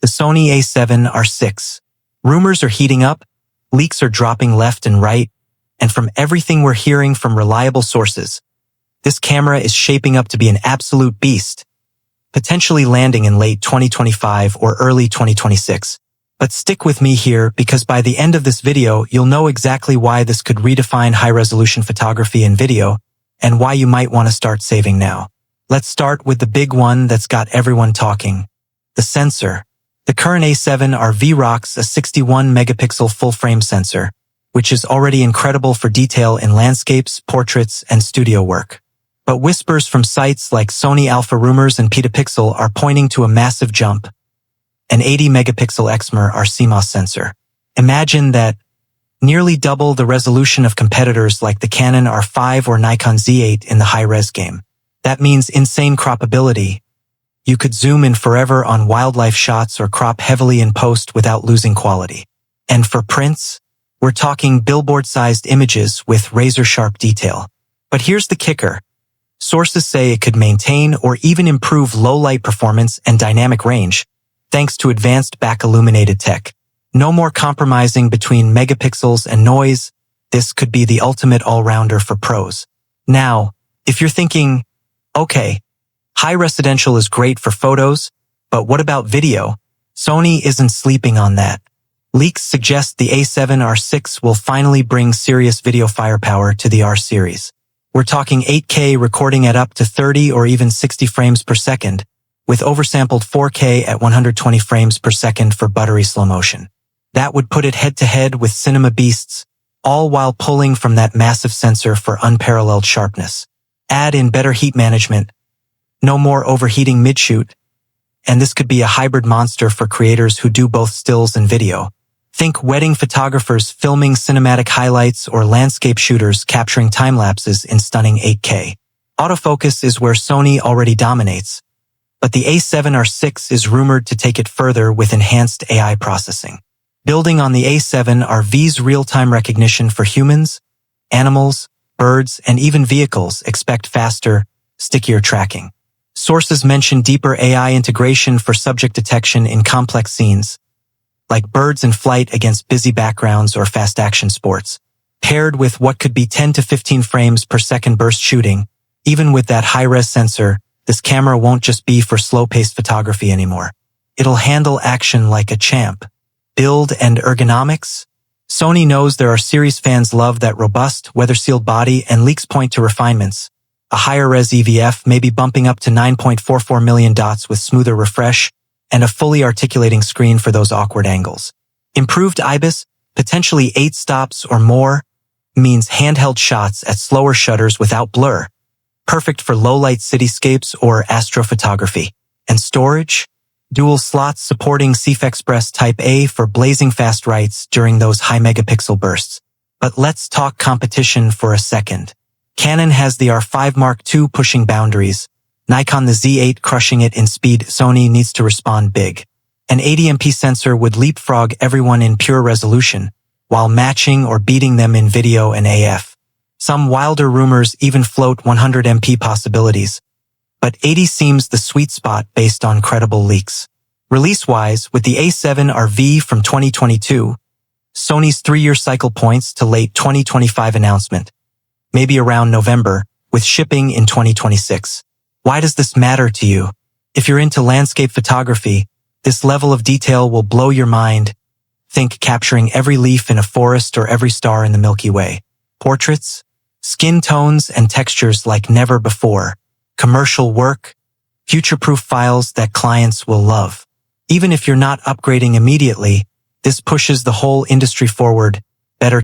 the Sony A7R VI. Rumors are heating up, leaks are dropping left and right, and from everything we're hearing from reliable sources, this camera is shaping up to be an absolute beast, potentially landing in late 2025 or early 2026. But stick with me here because by the end of this video, you'll know exactly why this could redefine high-resolution photography and video, and why you might want to start saving now. Let's start with the big one that's got everyone talking. The sensor. The current A7R VI rocks a 61-megapixel full-frame sensor, which is already incredible for detail in landscapes, portraits, and studio work. But whispers from sites like Sony Alpha Rumors and Petapixel are pointing to a massive jump. An 80-megapixel XMR CMOS sensor. Imagine that, nearly double the resolution of competitors like the Canon R5 or Nikon Z8 in the high-res game. That means insane croppability. You could zoom in forever on wildlife shots or crop heavily in post without losing quality. And for prints, we're talking billboard-sized images with razor-sharp detail. But here's the kicker. Sources say it could maintain or even improve low-light performance and dynamic range, thanks to advanced back-illuminated tech. No more compromising between megapixels and noise. This could be the ultimate all-rounder for pros. Now, if you're thinking, okay, high residential is great for photos, but what about video? Sony isn't sleeping on that. Leaks suggest the A7R VI will finally bring serious video firepower to the R series. We're talking 8K recording at up to 30 or even 60 frames per second, with oversampled 4K at 120 frames per second for buttery slow motion. That would put it head-to-head with cinema beasts, all while pulling from that massive sensor for unparalleled sharpness. Add in better heat management, no more overheating mid-shoot, and this could be a hybrid monster for creators who do both stills and video. Think wedding photographers filming cinematic highlights or landscape shooters capturing time-lapses in stunning 8K. Autofocus is where Sony already dominates, but the A7R VI is rumored to take it further with enhanced AI processing. Building on the A7R VI's real-time recognition for humans, animals, birds, and even vehicles, expect faster, stickier tracking. Sources mention deeper AI integration for subject detection in complex scenes, like birds in flight against busy backgrounds or fast-action sports. Paired with what could be 10 to 15 frames per second burst shooting, even with that high-res sensor, this camera won't just be for slow-paced photography anymore. It'll handle action like a champ. Build and ergonomics? Sony knows there are series fans love that robust, weather-sealed body, and leaks point to refinements. A higher-res EVF may be bumping up to 9.44 million dots with smoother refresh, and a fully articulating screen for those awkward angles. Improved IBIS, potentially 8 stops or more, means handheld shots at slower shutters without blur, perfect for low-light cityscapes or astrophotography. And storage? Dual slots supporting CF Express Type A for blazing fast writes during those high-megapixel bursts. But let's talk competition for a second. Canon has the R5 Mark II pushing boundaries, Nikon the Z8 crushing it in speed. Sony needs to respond big. An 80MP sensor would leapfrog everyone in pure resolution, while matching or beating them in video and AF. Some wilder rumors even float 100MP possibilities, but 80 seems the sweet spot based on credible leaks. Release-wise, with the A7R VI from 2022, Sony's 3-year cycle points to late 2025 announcement, maybe around November, with shipping in 2026. Why does this matter to you? If you're into landscape photography, this level of detail will blow your mind. Think capturing every leaf in a forest or every star in the Milky Way. Portraits, skin tones, and textures like never before. Commercial work, future-proof files that clients will love. Even if you're not upgrading immediately, this pushes the whole industry forward.